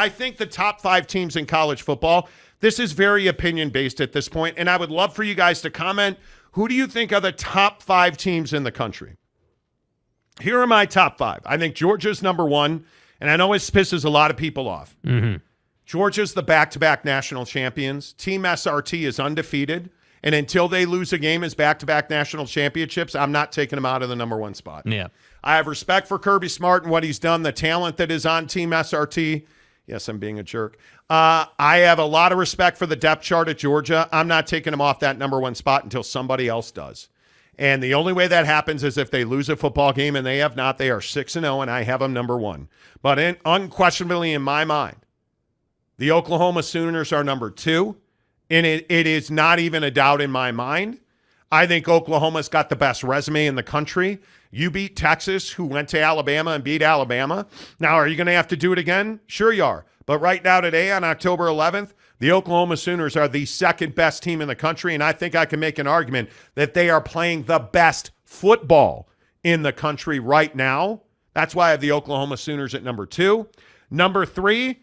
I think the top 5 teams in college football, this is very opinion-based at this point, and I would love for you guys to comment. Who do you think are the top 5 teams in the country? Here are my top 5. I think Georgia's number 1, and I know it pisses a lot of people off. Mm-hmm. Georgia's the back-to-back national champions. Team SRT is undefeated, and until they lose a game as back-to-back national championships, I'm not taking them out of the number 1 spot. Yeah. I have respect for Kirby Smart and what he's done, the talent that is on Team SRT. Yes, I'm being a jerk. I have a lot of respect for the depth chart at Georgia. I'm not taking them off that number 1 spot until somebody else does. And the only way that happens is if they lose a football game, and they have not. They are 6-0, and I have them number 1. But unquestionably in my mind, the Oklahoma Sooners are number 2, and it is not even a doubt in my mind. I think Oklahoma's got the best resume in the country. You beat Texas, who went to Alabama and beat Alabama. Now, are you going to have to do it again? Sure you are. But right now today, on October 11th, the Oklahoma Sooners are the second best team in the country, and I think I can make an argument that they are playing the best football in the country right now. That's why I have the Oklahoma Sooners at number 2. Number 3,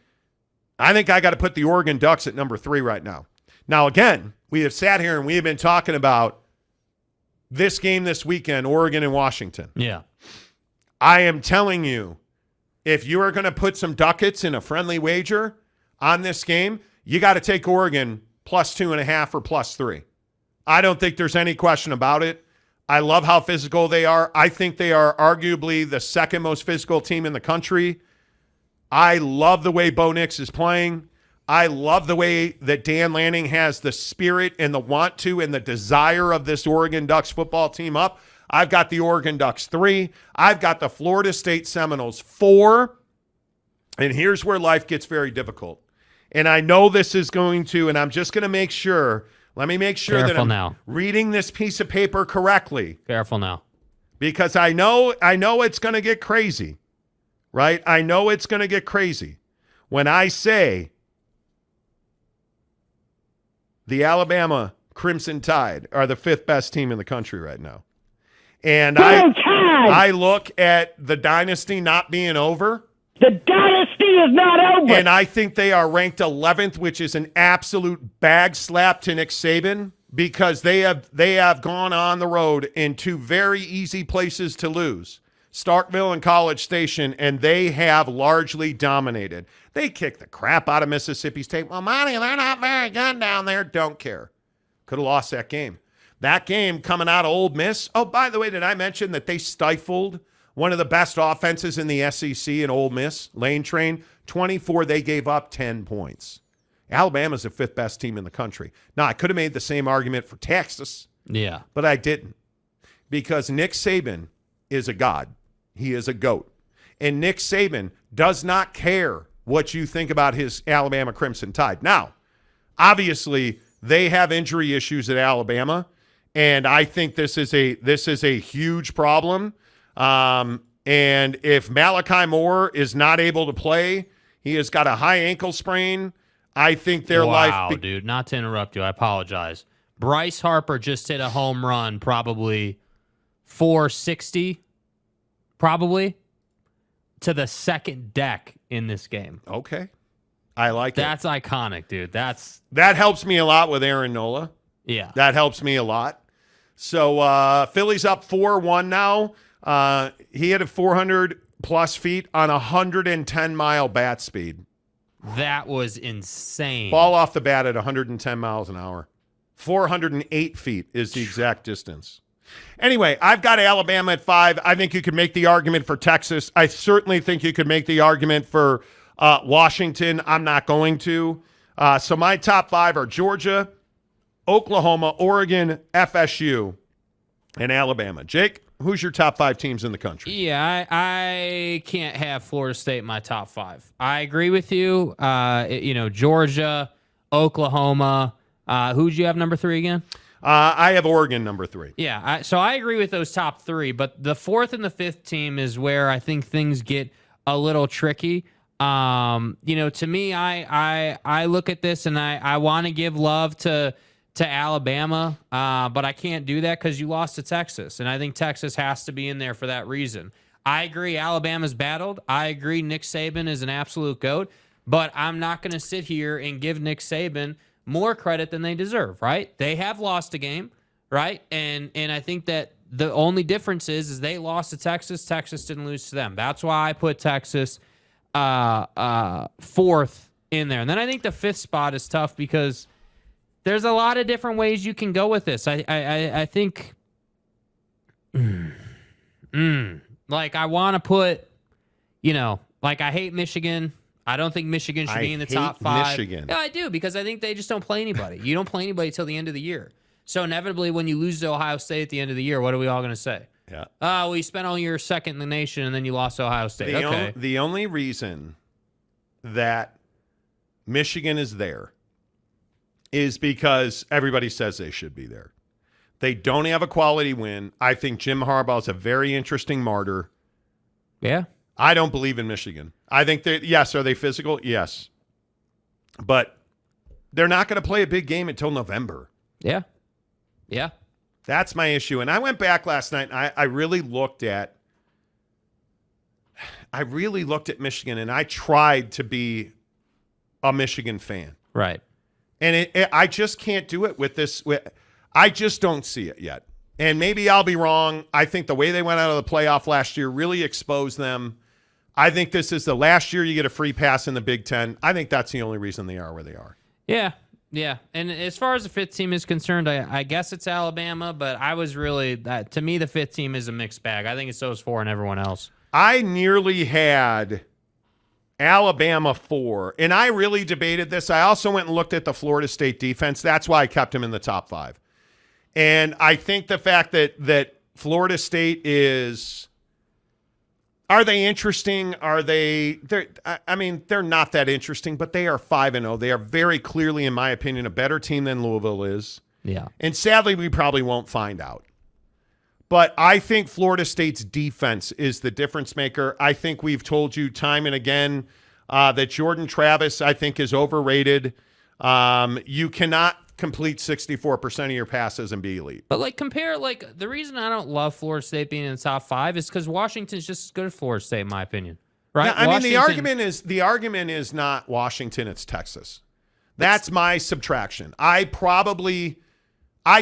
I think I got to put the Oregon Ducks at number 3 right now. Now, again, we have sat here and we have been talking about this game this weekend, Oregon and Washington. Yeah. I am telling you, if you are going to put some ducats in a friendly wager on this game, you got to take Oregon plus 2.5 or plus 3. I don't think there's any question about it. I love how physical they are. I think they are arguably the second most physical team in the country. I love the way Bo Nix is playing. I love the way that Dan Lanning has the spirit and the want to and the desire of this Oregon Ducks football team up. I've got the Oregon Ducks 3. I've got the Florida State Seminoles 4. And here's where life gets very difficult. And I know this is going to, and I'm just going to make sure, let me make sure that I'm reading this piece of paper correctly. Careful now. Because I know it's going to get crazy, right? I know it's going to get crazy when I say the Alabama Crimson Tide are the 5th best team in the country right now. And I look at the dynasty not being over. The dynasty is not over. And I think they are ranked 11th, which is an absolute bag slap to Nick Saban, because they have gone on the road in 2 very easy places to lose, Starkville and College Station, and they have largely dominated. They kicked the crap out of Mississippi State. Well, Monty, they're not very good down there. Don't care. Could have lost that game. That game coming out of Ole Miss. Oh, by the way, did I mention that they stifled one of the best offenses in the SEC in Ole Miss, Lane Train? 24, they gave up 10 points. Alabama's the 5th best team in the country. Now, I could have made the same argument for Texas. Yeah. But I didn't. Because Nick Saban is a god. He is a GOAT. And Nick Saban does not care what you think about his Alabama Crimson Tide. Now, obviously, they have injury issues at Alabama, and I think this is a huge problem. And if Malachi Moore is not able to play, he has got a high ankle sprain. I think their life. Wow, dude! Not to interrupt you, I apologize. Bryce Harper just hit a home run, probably 460, probably to the second deck in this game. Okay. I like That's iconic, dude. That helps me a lot with Aaron Nola. Yeah. That helps me a lot. So Philly's up 4-1 now. He had a 400-plus feet on a 110-mile bat speed. That was insane. Ball off the bat at 110 miles an hour. 408 feet is the exact distance. Anyway, I've got Alabama at 5. I think you could make the argument for Texas. I certainly think you could make the argument for Washington. I'm not going to. So my top 5 are Georgia, Oklahoma, Oregon, FSU, and Alabama. Jake, who's your top 5 teams in the country? Yeah, I can't have Florida State in my top 5. I agree with you. Georgia, Oklahoma. Who'd you have number 3 again? I have Oregon number 3. Yeah, so I agree with those top 3, but the 4th and the 5th team is where I think things get a little tricky. To me, I look at this and I want to give love to Alabama, but I can't do that because you lost to Texas, and I think Texas has to be in there for that reason. I agree Alabama's battled. I agree Nick Saban is an absolute GOAT. But I'm not going to sit here and give Nick Saban more credit than they deserve, right? They have lost a game, right? And I think that the only difference is they lost to Texas. Texas didn't lose to them. That's why I put Texas fourth in there. And then I think the fifth spot is tough because there's a lot of different ways you can go with this. I think, like I want to put, like I hate Michigan. I don't think Michigan should be in the top five. Michigan. Yeah, I do because I think they just don't play anybody. You don't play anybody till the end of the year. So inevitably, when you lose to Ohio State at the end of the year, what are we all going to say? Yeah. Well, you spent all year second in the nation, and then you lost to Ohio State. Okay. The only reason that Michigan is there is because everybody says they should be there. They don't have a quality win. I think Jim Harbaugh is a very interesting martyr. Yeah. I don't believe in Michigan. I think yes, are they physical? Yes. But they're not going to play a big game until November. Yeah. Yeah. That's my issue. And I went back last night and I really looked at Michigan and I tried to be a Michigan fan. Right. And I just can't do it with this. I just don't see it yet. And maybe I'll be wrong. I think the way they went out of the playoff last year really exposed them. I think this is the last year you get a free pass in the Big Ten. I think that's the only reason they are where they are. Yeah. Yeah. And as far as the fifth team is concerned, I guess it's Alabama, but I was really, to me, the fifth team is a mixed bag. I think it's those four and everyone else. I nearly had Alabama 4, and I really debated this. I also went and looked at the Florida State defense. That's why I kept him in the top 5. And I think the fact that Florida State is, are they interesting? They're not that interesting, but they are 5-0. They are very clearly, in my opinion, a better team than Louisville is. Yeah. And sadly, we probably won't find out. But I think Florida State's defense is the difference maker. I think we've told you time and again that Jordan Travis, I think, is overrated. You cannot complete 64% of your passes and be elite. But compare, the reason I don't love Florida State being in the top 5 is because Washington's just as good as Florida State, in my opinion. Right? Yeah, I mean, the argument is not Washington, it's Texas. That's my subtraction.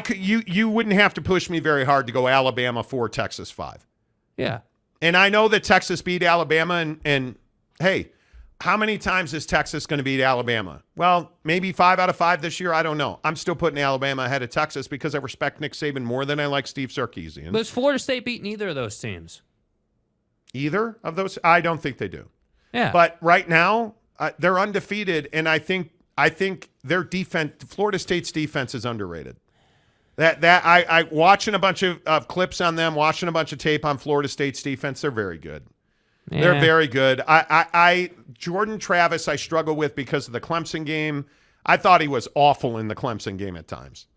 You wouldn't have to push me very hard to go Alabama 4, Texas 5. Yeah. And I know that Texas beat Alabama, and hey, how many times is Texas going to beat Alabama? Well, maybe 5 out of 5 this year. I don't know. I'm still putting Alabama ahead of Texas because I respect Nick Saban more than I like Steve Sarkisian. But has Florida State beaten either of those teams? Either of those? I don't think they do. Yeah. But right now, they're undefeated, and I think their defense, Florida State's defense, is underrated. I watching a bunch of clips on them, watching a bunch of tape on Florida State's defense. They're very good. Yeah. They're very good. Jordan Travis, I struggle with because of the Clemson game. I thought he was awful in the Clemson game at times,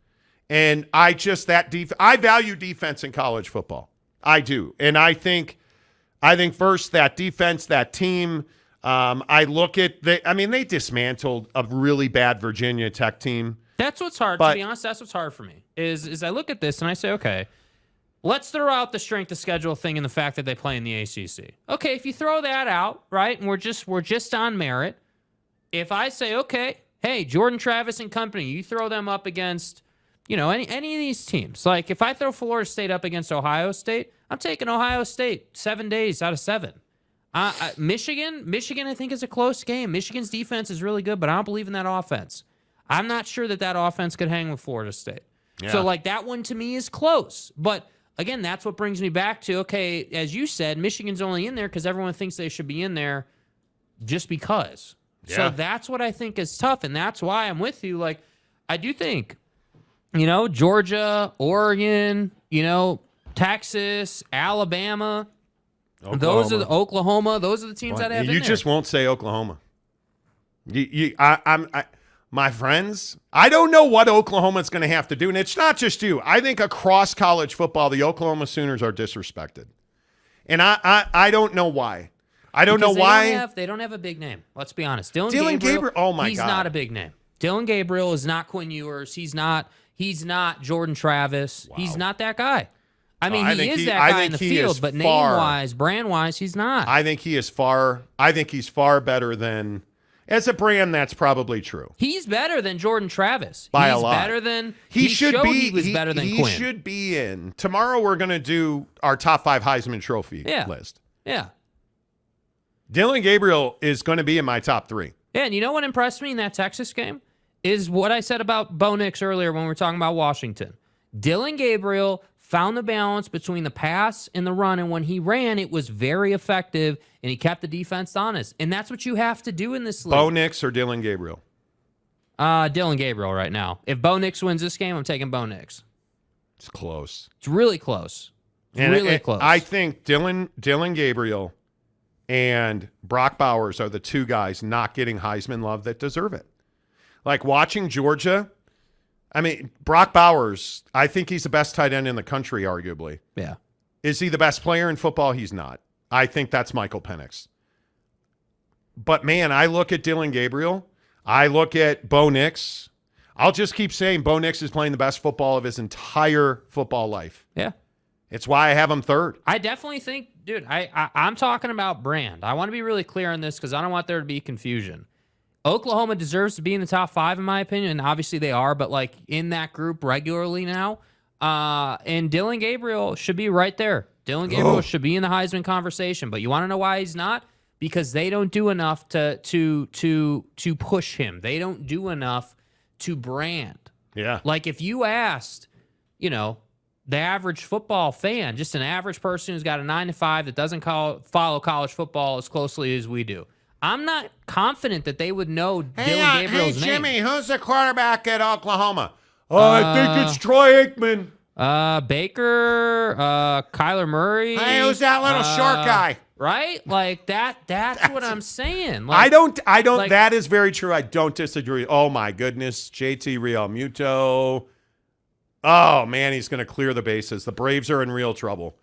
and I value defense in college football. I do, and I think first that defense, that team. I look at they dismantled a really bad Virginia Tech team. That's what's hard, to be honest. That's what's hard for me, is I look at this and I say, okay, let's throw out the strength of schedule thing and the fact that they play in the ACC. Okay, if you throw that out, right, and we're just on merit, if I say, okay, hey, Jordan Travis and company, you throw them up against, any of these teams. Like, if I throw Florida State up against Ohio State, I'm taking Ohio State 7 days out of 7. Michigan, I think, is a close game. Michigan's defense is really good, but I don't believe in that offense. I'm not sure that offense could hang with Florida State. Yeah. So, that one to me is close. But, again, that's what brings me back to, okay, as you said, Michigan's only in there because everyone thinks they should be in there just because. Yeah. So that's what I think is tough, and that's why I'm with you. I do think, Georgia, Oregon, Texas, Alabama, Oklahoma. Those are the teams that have in there. You just won't say Oklahoma. My friends, I don't know what Oklahoma's going to have to do, and it's not just you. I think across college football, the Oklahoma Sooners are disrespected, and I don't know why. I don't know why. They don't have a big name. Let's be honest. Dylan Gabriel. Oh my God, he's not a big name. Dylan Gabriel is not Quinn Ewers. He's not Jordan Travis. Wow. He's not that guy. He is that guy in the field, but name-wise, brand-wise, he's not. I think he is far. I think he's far better than. As a brand, that's probably true. He's better than Jordan Travis. By He's a lot. better than He should showed be. He was better than he Quinn. should be in. Tomorrow we're going to do our top 5 Heisman Trophy list. Yeah. Dylan Gabriel is going to be in my top 3. Yeah, and you know what impressed me in that Texas game is what I said about Bo Nix earlier when we were talking about Washington. Dylan Gabriel found the balance between the pass and the run, and when he ran, it was very effective, and he kept the defense honest. And that's what you have to do in this league. Bo Nix or Dylan Gabriel? Dylan Gabriel right now. If Bo Nix wins this game, I'm taking Bo Nix. It's close. It's really close. Close. I think Dylan Gabriel and Brock Bowers are the 2 guys not getting Heisman love that deserve it. Like watching Georgia, I mean, Brock Bowers, I think he's the best tight end in the country, arguably. Yeah. Is he the best player in football? He's not. I think that's Michael Penix. But, man, I look at Dylan Gabriel. I look at Bo Nix. I'll just keep saying Bo Nix is playing the best football of his entire football life. Yeah. It's why I have him 3rd. I definitely think, dude, I'm talking about brand. I want to be really clear on this because I don't want there to be confusion. Oklahoma deserves to be in the top 5, in my opinion, and obviously they are, but like in that group regularly now. And Dylan Gabriel should be right there. Dylan Gabriel should be in the Heisman conversation, but you want to know why he's not? Because they don't do enough to push him. They don't do enough to brand. Yeah. Like if you asked, the average football fan, just an average person who's got a 9-to-5 that doesn't follow college football as closely as we do, I'm not confident that they would know Dylan Gabriel's name. Hey, Jimmy, who's the quarterback at Oklahoma? I think it's Troy Aikman. Baker, Kyler Murray. Hey, who's that little short guy? Right? Like that's what I'm saying. Like, I don't, that is very true. I don't disagree. Oh my goodness. JT Realmuto. Oh man, he's going to clear the bases. The Braves are in real trouble.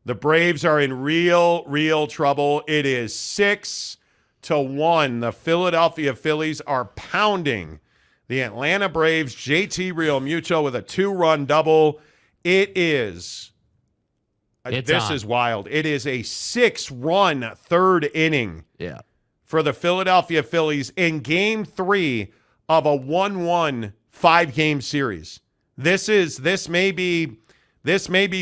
The Braves are in real trouble. It is 6-1. The Philadelphia Phillies are pounding the Atlanta Braves. JT Realmuto with a 2-run double. This is wild. It is a 6-run 3rd inning for the Philadelphia Phillies in Game 3 of a 1-1 5-game series. This may be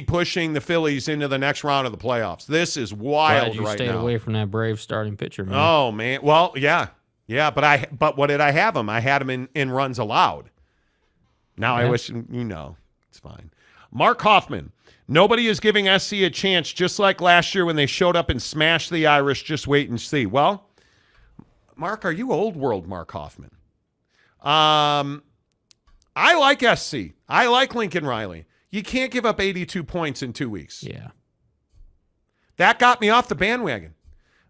pushing the Phillies into the next round of the playoffs. This is wild Glad you right stayed now. away from that Braves starting pitcher, man. Oh man. Well, yeah. But what did I have him? I had him in runs allowed. Now I wish it's fine. Mark Hoffman. Nobody is giving SC a chance, just like last year when they showed up and smashed the Irish. Just wait and see. Well, Mark, are you old world Mark Hoffman? I like SC. I like Lincoln Riley. You can't give up 82 points in 2 weeks. Yeah. That got me off the bandwagon.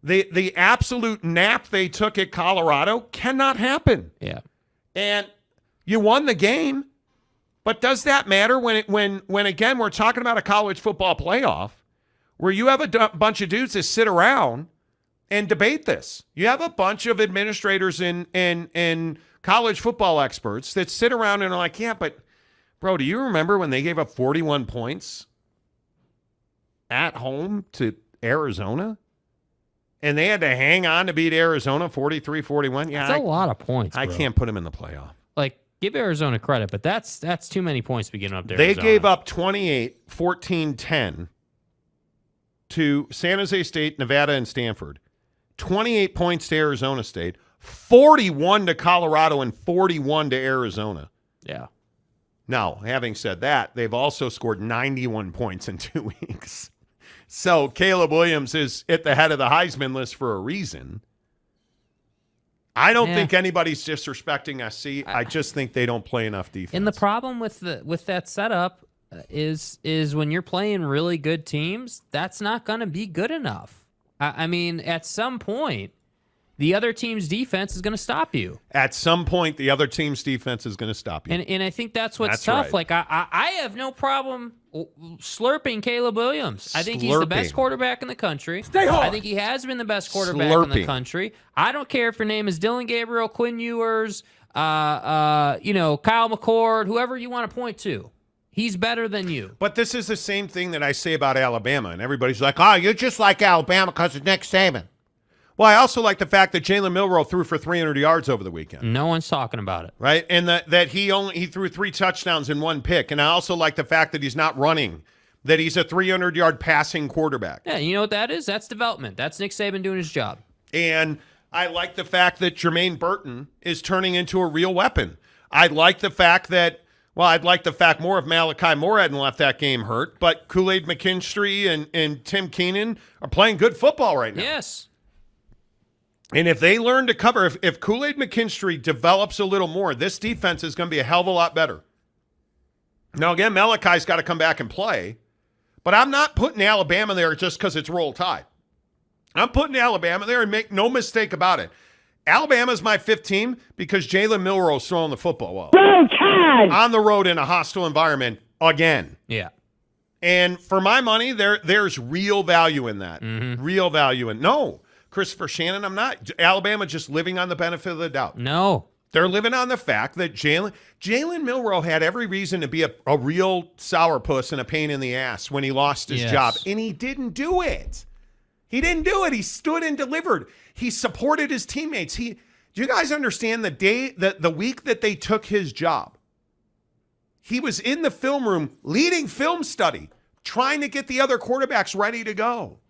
The absolute nap they took at Colorado cannot happen. Yeah. And you won the game, but does that matter when again we're talking about a college football playoff where you have a bunch of dudes that sit around and debate this? You have a bunch of administrators and college football experts that sit around and are like, yeah, but bro, do you remember when they gave up 41 points at home to Arizona? And they had to hang on to beat Arizona 43-41. Yeah, that's a lot of points, bro. I can't put them in the playoff. Like, give Arizona credit, but that's too many points to be giving up to They Arizona. gave up 28, 14, 10 to San Jose State, Nevada, and Stanford. 28 points to Arizona State, 41 to Colorado, and 41 to Arizona. Yeah. Now, having said that, they've also scored 91 points in 2 weeks. So Caleb Williams is at the head of the Heisman list for a reason. I don't think anybody's disrespecting SC. I just think they don't play enough defense. And the problem with that setup is when you're playing really good teams, that's not going to be good enough. I mean, at some point, the other team's defense is going to stop you. At some point, the other team's defense is going to stop you. And I think that's what's tough. Right. Like, I have no problem slurping Caleb Williams. I think he's the best quarterback in the country. Stay hard. I think he has been the best quarterback in the country. I don't care if your name is Dylan Gabriel, Quinn Ewers, Kyle McCord, whoever you want to point to. He's better than you. But this is the same thing that I say about Alabama, and everybody's like, oh, you're just like Alabama because of Nick Saban. Well, I also like the fact that Jalen Milroe threw for 300 yards over the weekend. No one's talking about it. Right? And that he threw 3 touchdowns in 1 pick. And I also like the fact that he's not running, that he's a 300-yard passing quarterback. Yeah, you know what that is? That's development. That's Nick Saban doing his job. And I like the fact that Jermaine Burton is turning into a real weapon. I'd like the fact more if Malachi Moore hadn't left that game hurt, but Kool-Aid McKinstry and Tim Keenan are playing good football right now. Yes. And if they learn to cover, if Kool-Aid McKinstry develops a little more, this defense is going to be a hell of a lot better. Now, again, Malachi's got to come back and play, but I'm not putting Alabama there just because it's Roll Tide. I'm putting Alabama there, and make no mistake about it. Alabama's my 5th team because Jalen Milroe's throwing the football well. Roll Tide! On the road in a hostile environment again. Yeah. And for my money, there's real value in that. Mm-hmm. Real value in no. Christopher Shannon, I'm not. Alabama just living on the benefit of the doubt. No. They're living on the fact that Jalen Milroe had every reason to be a real sourpuss and a pain in the ass when he lost his job, and he didn't do it. He didn't do it. He stood and delivered. He supported his teammates. Do you guys understand the week that they took his job? He was in the film room leading film study, trying to get the other quarterbacks ready to go.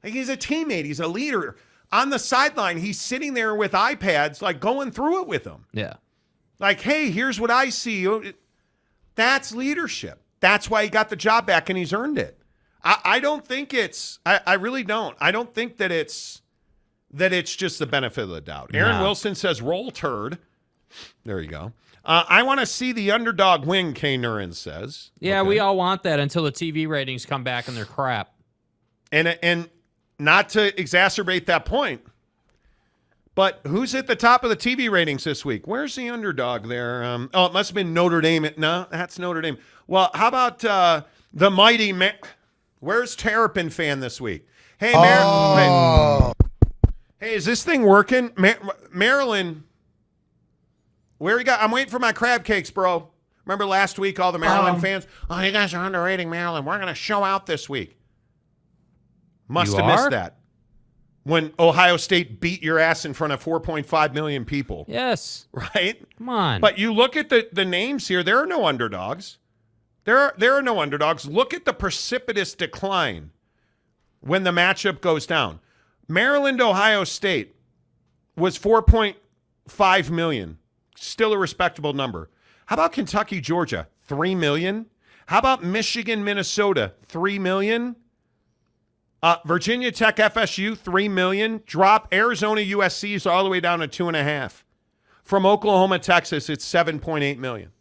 Like, he's a teammate. He's a leader. On the sideline, he's sitting there with iPads, like going through it with them. Yeah. Like, hey, here's what I see. That's leadership. That's why he got the job back, and he's earned it. I don't think I really don't. I don't think that it's just the benefit of the doubt. Aaron Wilson says, roll turd. There you go. I want to see the underdog win, K. Nurin says. Yeah, Okay. we all want that until the TV ratings come back and they're crap. And not to exacerbate that point, but who's at the top of the TV ratings this week? Where's the underdog there? It must have been Notre Dame. No, that's Notre Dame. Well, how about the mighty Where's Terrapin fan this week? Hey, hey, is this thing working? Maryland, where you got? I'm waiting for my crab cakes, bro. Remember last week, all the Maryland fans? Oh, you guys are underrating Maryland. We're going to show out this week. Must have missed that. When Ohio State beat your ass in front of 4.5 million people. Yes. Right? Come on. But you look at the names here, there are no underdogs. There are no underdogs. Look at the precipitous decline when the matchup goes down. Maryland, Ohio State was 4.5 million. Still a respectable number. How about Kentucky, Georgia? 3 million. How about Michigan, Minnesota? 3 million. Virginia Tech, FSU, 3 million. Drop Arizona, USC is all the way down to 2.5. From Oklahoma, Texas, it's 7.8 million.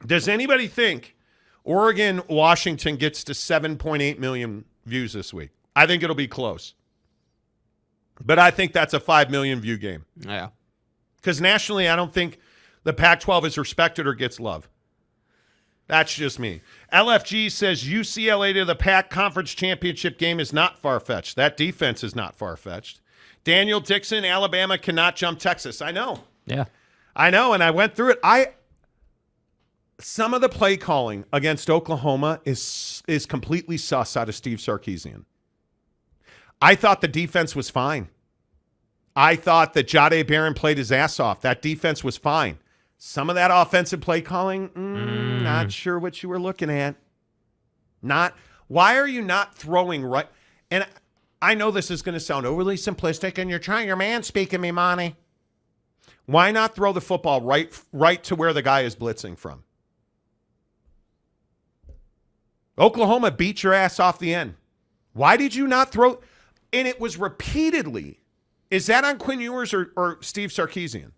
Does anybody think Oregon, Washington gets to 7.8 million views this week? I think it'll be close. But I think that's a 5 million view game. Yeah. Because nationally, I don't think the Pac-12 is respected or gets love. That's just me. LFG says UCLA to the Pac Conference Championship game is not far-fetched. That defense is not far-fetched. Daniel Dixon, Alabama cannot jump Texas. I know. Yeah. I know, and I went through it. Some of the play calling against Oklahoma is completely sus out of Steve Sarkisian. I thought the defense was fine. I thought that Jahdae Barron played his ass off. That defense was fine. Some of that offensive play calling, not sure what you were looking at. Why are you not throwing right? And I know this is going to sound overly simplistic, and you're man-speaking me, Monty. Why not throw the football right to where the guy is blitzing from? Oklahoma beat your ass off the end. Why did you not throw? And it was repeatedly. Is that on Quinn Ewers or Steve Sarkisian?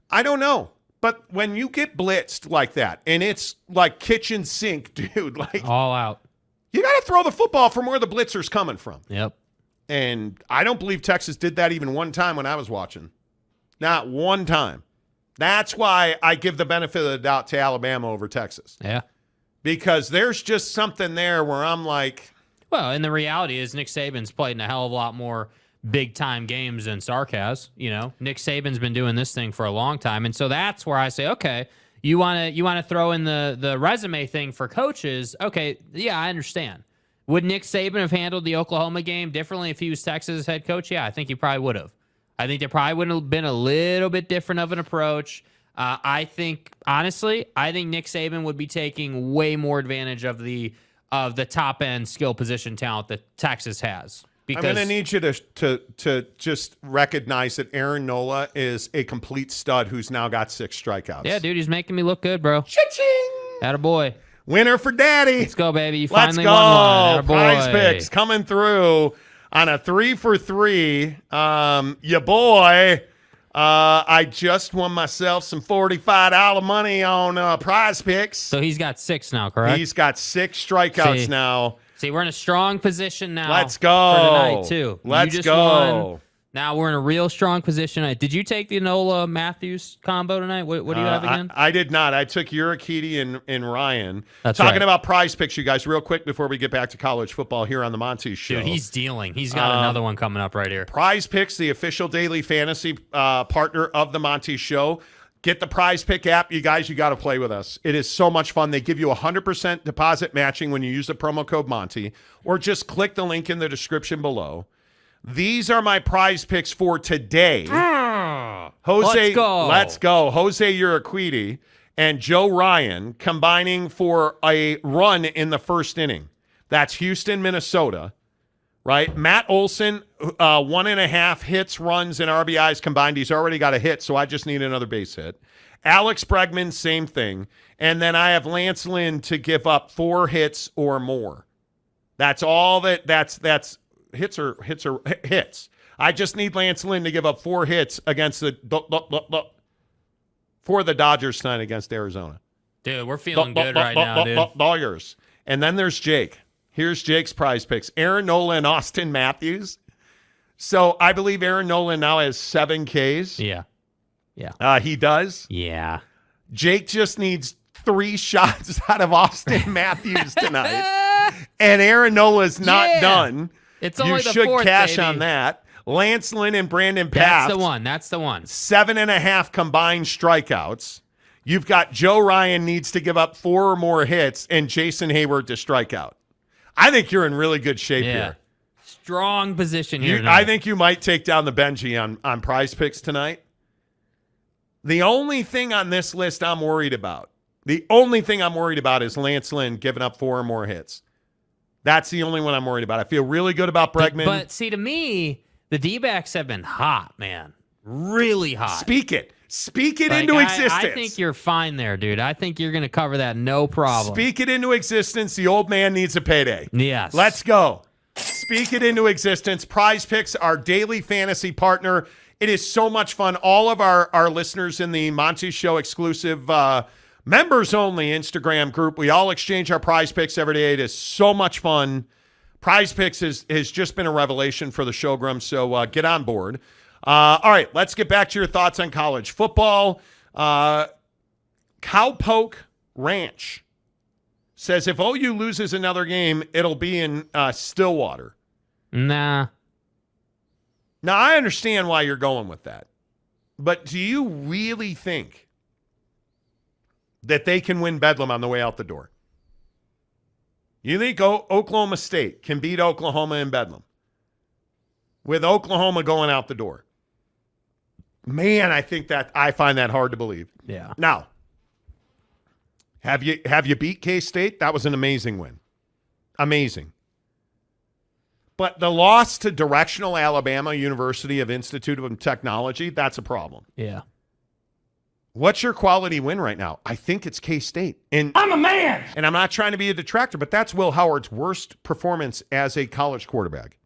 I don't know. But when you get blitzed like that, and it's like kitchen sink, dude, like all out. You got to throw the football from where the blitzer's coming from. Yep. And I don't believe Texas did that even one time when I was watching. Not one time. That's why I give the benefit of the doubt to Alabama over Texas. Yeah. Because there's just something there where I'm like. Well, and the reality is Nick Saban's played in a hell of a lot more big-time games than Sark has. You know, Nick Saban's been doing this thing for a long time. And so that's where I say, okay, you want to throw in the resume thing for coaches. Okay, yeah, I understand. Would Nick Saban have handled the Oklahoma game differently if he was Texas' head coach? Yeah, I think he probably would have. I think there probably would have been a little bit different of an approach. I think Nick Saban would be taking way more advantage of the top end skill position talent that Texas has. I'm going to need you to just recognize that Aaron Nola is a complete stud who's now got 6 strikeouts. Yeah, dude, he's making me look good, bro. Cha-ching! Attaboy. Winner for Daddy. Let's go, baby. You Let's finally go. won one. Prize Picks coming through on a 3 for 3. Ya boy. I just won myself some $45 money on Prize Picks. So he's got 6 now, correct? He's got 6 strikeouts now. See, we're in a strong position now. Let's go. For tonight, too. Let's you just go. Won. Now we're in a real strong position. Did you take the Nola Matthews combo tonight? What do you have again? I did not. I took Urquidy and Ryan. That's Talking right. about Prize Picks, you guys, real quick before we get back to college football here on the Monty Show. Dude, he's dealing. He's got another one coming up right here. Prize Picks, the official daily fantasy partner of the Monty Show. Get the Prize Pick app. You guys, you got to play with us. It is so much fun. They give you 100% deposit matching when you use the promo code Monty, or just click the link in the description below. These are my Prize Picks for today. Jose, let's go. Jose Urquidy and Joe Ryan combining for a run in the first inning. That's Houston, Minnesota, right? Matt Olson, 1.5 hits, runs, and RBIs combined. He's already got a hit, so I just need another base hit. Alex Bregman, same thing. And then I have Lance Lynn to give up 4 hits or more. That's all that's hits. I just need Lance Lynn to give up 4 hits against for the Dodgers tonight against Arizona. Dude, we're feeling good right now, dude. Dodgers. And then there's Jake. Here's Jake's Prize Picks. Aaron Nola and Austin Matthews. So I believe Aaron Nola now has 7 Ks. Yeah. He does. Yeah. Jake just needs 3 shots out of Austin Matthews tonight. And Aaron Nola's not done. It's only you the should 4th, cash baby. on that. Lance Lynn and Brandon Paft. That's the one. 7.5 combined strikeouts. You've got Joe Ryan needs to give up 4 or more hits, and Jason Hayward to strike out. I think you're in really good shape here. Strong position here. I think you might take down the Benji on Prize Picks tonight. The only thing on this list I'm worried about, is Lance Lynn giving up 4 or more hits. That's the only one I'm worried about. I feel really good about Bregman. But see, to me, the D-backs have been hot, man. Really hot. Speak it into existence. I think you're fine there, dude. I think you're going to cover that no problem. Speak it into existence. The old man needs a payday. Yes. Let's go. Speak it into existence. Prize Picks, our daily fantasy partner. It is so much fun. All of our listeners in the Monty Show exclusive members only Instagram group, we all exchange our Prize Picks every day. It is so much fun. Prize Picks has just been a revelation for the Showgram, so get on board. All right, let's get back to your thoughts on college football. Cowpoke Ranch says if OU loses another game, it'll be in Stillwater. Nah. Now, I understand why you're going with that, but do you really think that they can win Bedlam on the way out the door? You think Oklahoma State can beat Oklahoma in Bedlam with Oklahoma going out the door? Man, I find that hard to believe. Yeah. Now, have you beat K-State? That was an amazing win. Amazing. But the loss to Directional Alabama University of Institute of Technology, that's a problem. Yeah. What's your quality win right now? I think it's K-State. And I'm a man. And I'm not trying to be a detractor, but that's Will Howard's worst performance as a college quarterback.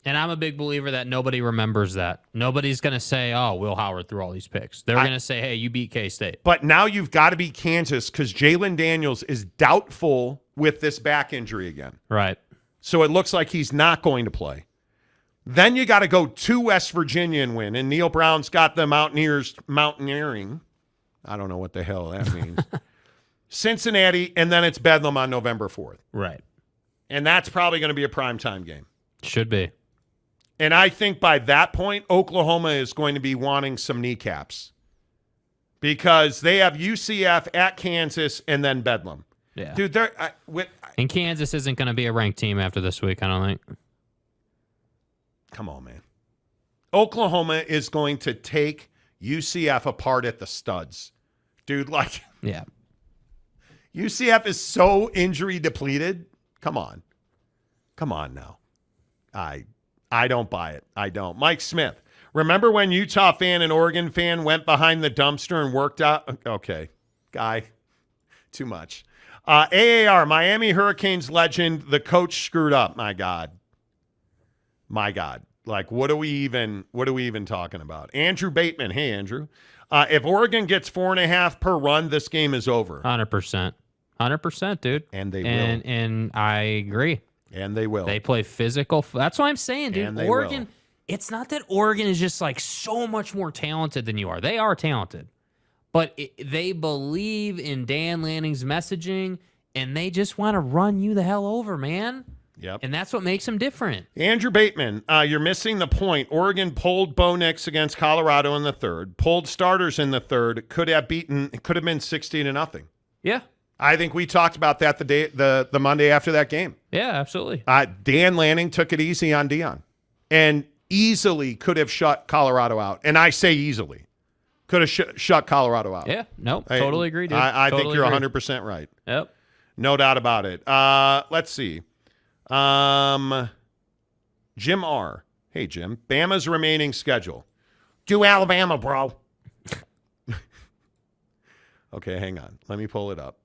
And I'm a big believer that nobody remembers that. Nobody's going to say, oh, Will Howard threw all these picks. They're going to say, hey, you beat K-State. But now you've got to beat Kansas because Jalen Daniels is doubtful with this back injury again. Right. So it looks like he's not going to play. Then you got to go to West Virginia and win. And Neil Brown's got the Mountaineers mountaineering. I don't know what the hell that means. Cincinnati, and then it's Bedlam on November 4th. Right. And that's probably going to be a primetime game. Should be. And I think by that point, Oklahoma is going to be wanting some kneecaps because they have UCF at Kansas and then Bedlam. Yeah. Dude, And Kansas isn't going to be a ranked team after this week, I don't think. come on, man. Oklahoma is going to take UCF apart at the studs. Dude, like, Yeah. UCF is so injury depleted. Come on. Come on now. I don't buy it. I don't. Mike Smith, remember when Utah fan and Oregon fan went behind the dumpster and worked out? Okay, guy, too much. AAR, Miami Hurricanes legend, the coach screwed up. My God. Like, what are we even talking about? Andrew Bateman. Hey, Andrew. If Oregon gets 4.5 per run, this game is over. 100%. 100%, dude. And they will. And I agree. And they will. They play physical. That's what I'm saying, dude. And they Oregon, will. it's not that Oregon is just like so much more talented than you are. They are talented. But they believe in Dan Lanning's messaging, and they just want to run you the hell over, man. Yep. And that's what makes them different. Andrew Bateman, you're missing the point. Oregon pulled Bo Nix against Colorado in the third, pulled starters in the third, could have been 16-0. Yeah. I think we talked about that the Monday after that game. Yeah, absolutely. Dan Lanning took it easy on Dion and easily could have shut Colorado out. And I say easily. Could have shut Colorado out. Yeah, nope, totally agree, dude. I totally think you're agree. 100% right. Yep. No doubt about it. Let's see. Jim R. Hey, Jim. Bama's remaining schedule. Do Alabama, bro. Okay, hang on. Let me pull it up.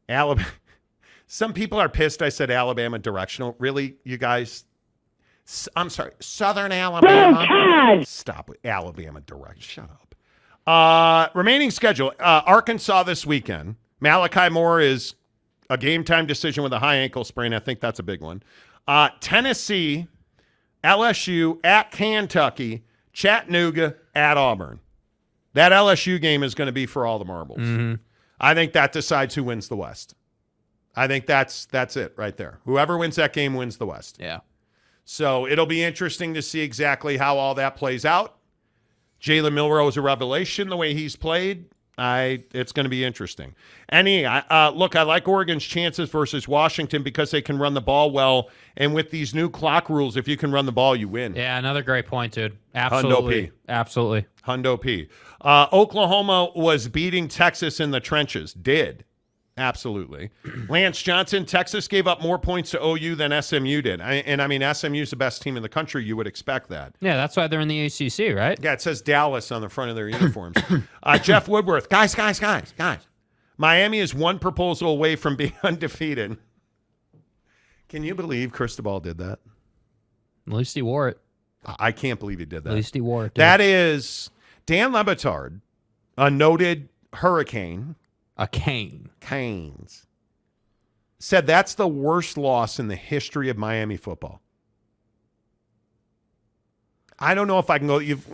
Alabama. Some people are pissed I said Alabama directional. Really, you guys? I'm sorry. Southern Alabama. Stop with Alabama direct. Shut up. Remaining schedule. Arkansas this weekend. Malachi Moore is a game-time decision with a high ankle sprain. I think that's a big one. Tennessee, LSU, at Kentucky, Chattanooga, at Auburn. That LSU game is going to be for all the marbles. Mm-hmm. I think that decides who wins the West. I think that's it right there. Whoever wins that game wins the West. Yeah. So it'll be interesting to see exactly how all that plays out. Jalen Milroe is a revelation the way he's played. It's going to be interesting. Look, I like Oregon's chances versus Washington because they can run the ball well. And with these new clock rules, if you can run the ball, you win. Yeah, another great point, dude. Absolutely. Hundo P. Absolutely. Hundo P. Oklahoma was beating Texas in the trenches. Did. Absolutely. Lance Johnson, Texas gave up more points to OU than SMU did. SMU's the best team in the country. You would expect that. Yeah, that's why they're in the ACC, right? Yeah, it says Dallas on the front of their uniforms. Jeff Woodworth, guys. Miami is one proposal away from being undefeated. Can you believe Cristobal did that? At least he wore it. I can't believe he did that. At least he wore it. Dude. That is Dan Lebitard, a noted hurricane. A cane. Canes. Said that's the worst loss in the history of Miami football. I don't know if I can go. You've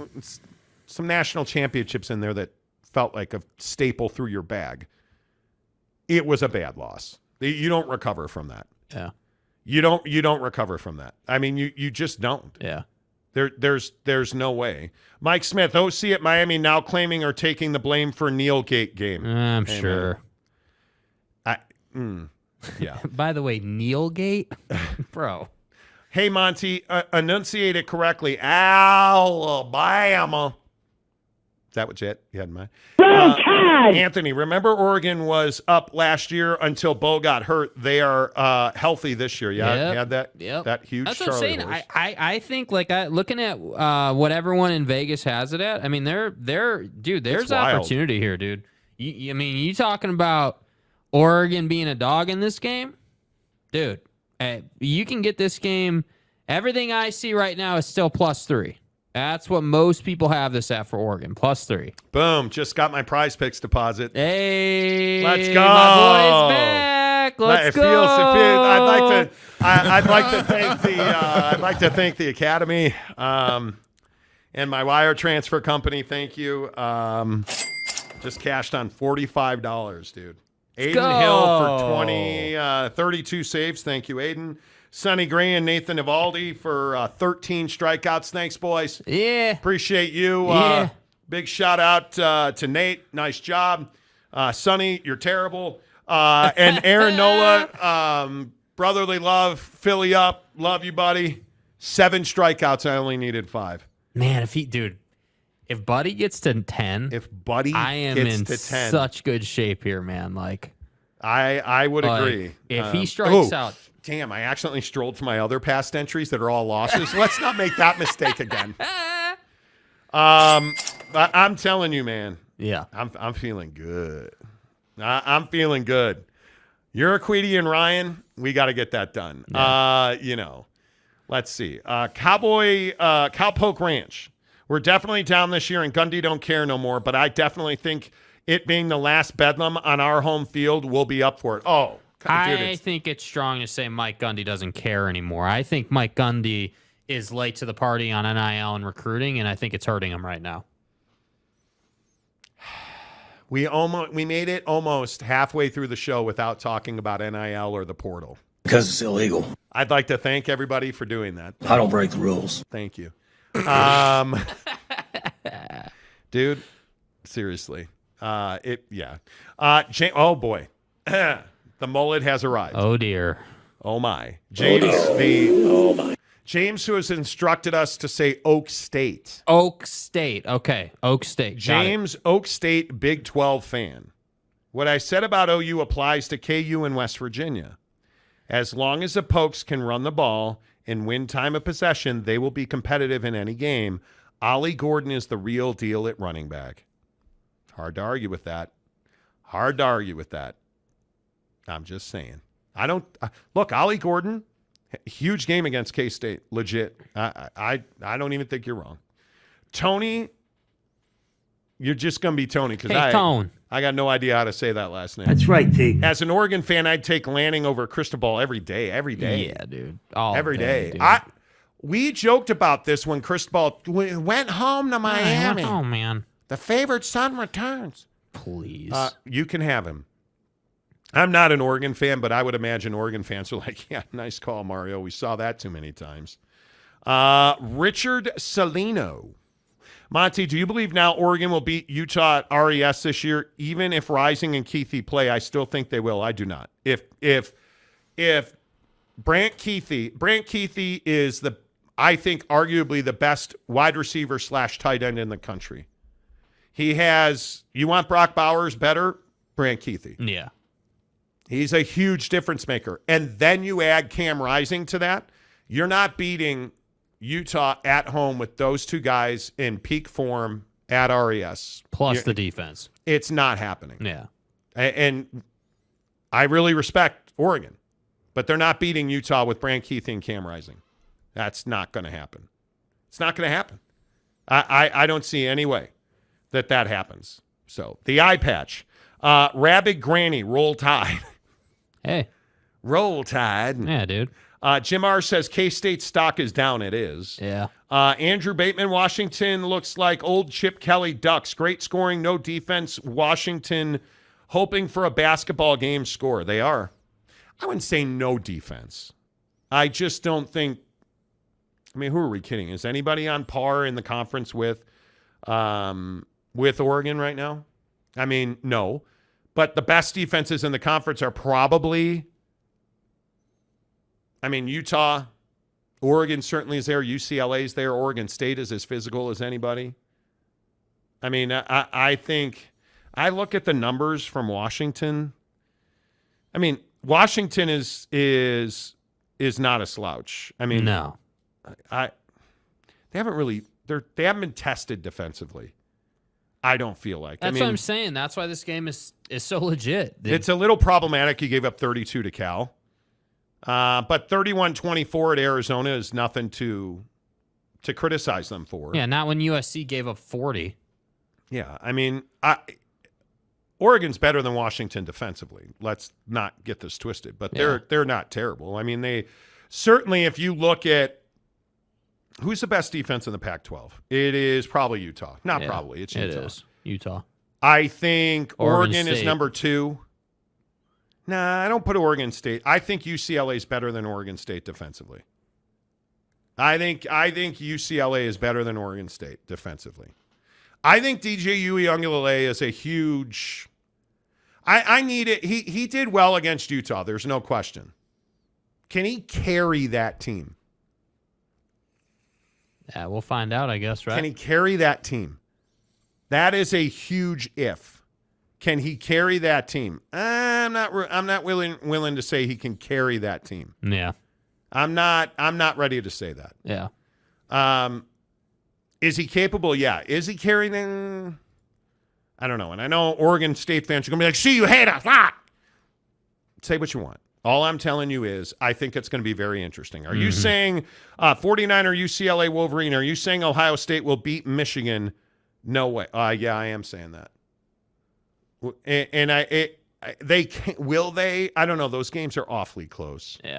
some national championships in there that felt like a staple through your bag. It was a bad loss. You don't recover from that. Yeah. You don't recover from that. I mean, you just don't. Yeah. There's no way. Mike Smith, OC at Miami now claiming or taking the blame for Neilgate game. I'm sure. Yeah. By the way, Neilgate? Bro. Hey, Monty, enunciate it correctly. Alabama. Is that what you had in mind? Anthony, remember Oregon was up last year until Bo got hurt. They are healthy this year. Yeah, Yep. had that huge. That's what I'm Charlie saying. horse. I think looking at what everyone in Vegas has it at. I mean, there's opportunity here, dude. You talking about Oregon being a dog in this game, dude? You can get this game. Everything I see right now is still +3. That's what most people have this at for Oregon, +3. Boom! Just got my Prize Picks deposit. Hey, let's go! My boy's back. Let's go! I'd like to thank the Academy and my wire transfer company. Thank you. Just cashed on $45, dude. Aiden Hill for 32 saves. Thank you, Aiden. Sonny Gray and Nathan Ivaldi for 13 strikeouts. Thanks, boys. Yeah. Appreciate you. Big shout out to Nate. Nice job. Sonny, you're terrible. And Aaron Nola, brotherly love, Philly up, love you, buddy. 7 strikeouts. I only needed 5. Man, if Buddy gets to 10, If Buddy I am gets in to 10, such good shape here, man. Like, I would agree. If he strikes out. Damn, I accidentally strolled to my other past entries that are all losses. Let's not make that mistake again. I'm telling you, man. Yeah. I'm feeling good. I'm feeling good. Uriquidi and Ryan, we got to get that done. Yeah. Let's see. Cowpoke Ranch. We're definitely down this year, and Gundy don't care no more, but I definitely think it being the last Bedlam on our home field will be up for it. Oh, I think it's strong to say Mike Gundy doesn't care anymore. I think Mike Gundy is late to the party on NIL and recruiting, and I think it's hurting him right now. We made it almost halfway through the show without talking about NIL or the portal. Because it's illegal. I'd like to thank everybody for doing that. I don't break the rules. Thank you. Dude, seriously. Oh boy. The mullet has arrived. Oh dear. Oh my. James, James, who has instructed us to say Oak State. Oak State. Okay. Oak State. James, Oak State, Big 12 fan. What I said about OU applies to KU and West Virginia. As long as the Pokes can run the ball and win time of possession, they will be competitive in any game. Ollie Gordon is the real deal at running back. Hard to argue with that. I'm just saying. Look, Ollie Gordon, huge game against K-State, legit. I don't even think you're wrong. Tony, you're just going to be Tony because I got no idea how to say that last name. That's right, T. As an Oregon fan, I'd take Lanning over Cristobal every day. Yeah, dude. Every day. Dude. We joked about this when Cristobal went home to Miami. Oh, man. The favorite son returns. Please. You can have him. I'm not an Oregon fan, but I would imagine Oregon fans are like, yeah, nice call, Mario. We saw that too many times. Richard Salino. Monty, do you believe now Oregon will beat Utah at RES this year? Even if Rising and Keithy play, I still think they will. I do not. If Brant Keithy is I think arguably the best wide receiver / tight end in the country. You want Brock Bowers better? Brant Keithy. Yeah. He's a huge difference maker. And then you add Cam Rising to that. You're not beating Utah at home with those two guys in peak form at RES. Plus the defense. It's not happening. Yeah. And I really respect Oregon, but they're not beating Utah with Brant Keithy and Cam Rising. That's not going to happen. It's not going to happen. I don't see any way that happens. So the eye patch. Rabid Granny, Roll Tide. Hey. Roll Tide. Yeah, dude. Jim R. says K-State stock is down. It is. Yeah. Andrew Bateman, Washington looks like old Chip Kelly Ducks. Great scoring, no defense. Washington hoping for a basketball game score. They are. I wouldn't say no defense. I just don't think. I mean, who are we kidding? Is anybody on par in the conference with Oregon right now? I mean, no. But the best defenses in the conference are probably, Utah. Oregon certainly is there. UCLA is there. Oregon State is as physical as anybody. I think I look at the numbers from Washington. Washington is not a slouch. No. They haven't been tested defensively. I don't feel like. That's what I'm saying. That's why this game is so legit. It's a little problematic. He gave up 32 to Cal. But 31-24 at Arizona is nothing to criticize them for. Yeah, not when USC gave up 40. Yeah, Oregon's better than Washington defensively. Let's not get this twisted. But they're not terrible. They certainly, if you look at who's the best defense in the Pac-12, it is probably Utah. Probably, it's Utah. It is Utah. I think Oregon is State. number 2. Nah, I don't put Oregon State. I think UCLA is better than Oregon State defensively. I think UCLA is better than Oregon State defensively. I think DJ Uiagalelei is a huge. I need it. He did well against Utah. There's no question. Can he carry that team? Yeah, we'll find out, I guess, right? Can he carry that team? That is a huge if. Can he carry that team? I'm not willing to say he can carry that team. Yeah. I'm not ready to say that. Yeah. Is he capable? Yeah. Is he carrying them? I don't know. And I know Oregon State fans are going to be like, see, you hate us. Ah! Say what you want. All I'm telling you is I think it's going to be very interesting. Are you saying 49er UCLA Wolverine? Are you saying Ohio State will beat Michigan? No way. Yeah, I am saying that. And they will they? I don't know. Those games are awfully close. Yeah.